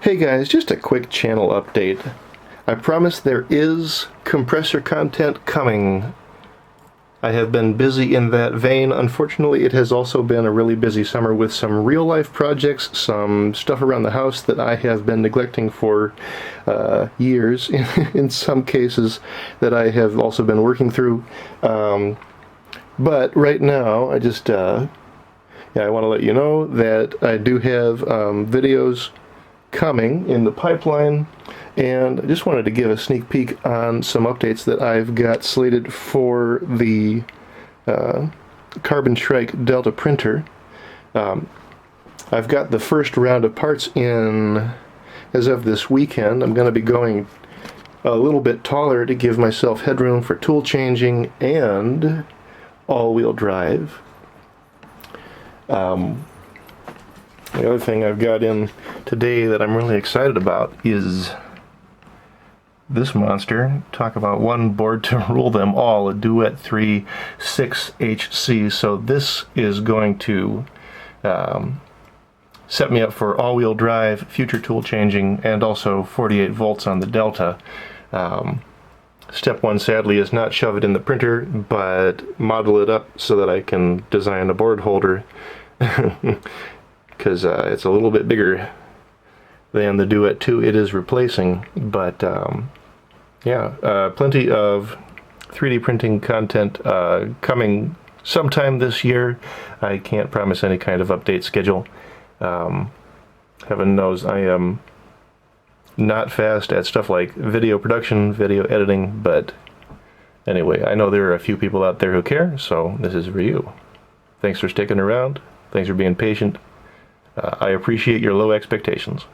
Hey guys, just a quick channel update. I promise there is compressor content coming. I have been busy in that vein. Unfortunately, it has also been a really busy summer with some real-life projects, some stuff around the house that I have been neglecting for years, in some cases that I have also been working through. But right now, I just, I want to let you know that I do have videos coming in the pipeline, and I just wanted to give a sneak peek on some updates that I've got slated for the Carbon Strike Delta printer. I've got the first round of parts in as of this weekend. I'm going to be going a little bit taller to give myself headroom for tool changing and all-wheel drive. The other thing I've got in today that I'm really excited about is this monster. Talk about one board to rule them all, a Duet 3 6HC. So this is going to set me up for all-wheel drive, future tool changing, and also 48 volts on the Delta. Step one, sadly, is not shove it in the printer, but model it up so that I can design a board holder. Because it's a little bit bigger than the Duet 2 it is replacing. But plenty of 3D printing content coming sometime this year. I can't promise any kind of update schedule. Heaven knows I am not fast at stuff like video production, video editing, but anyway, I know there are a few people out there who care, so this is for you. Thanks for sticking around. Thanks for being patient. I appreciate your low expectations.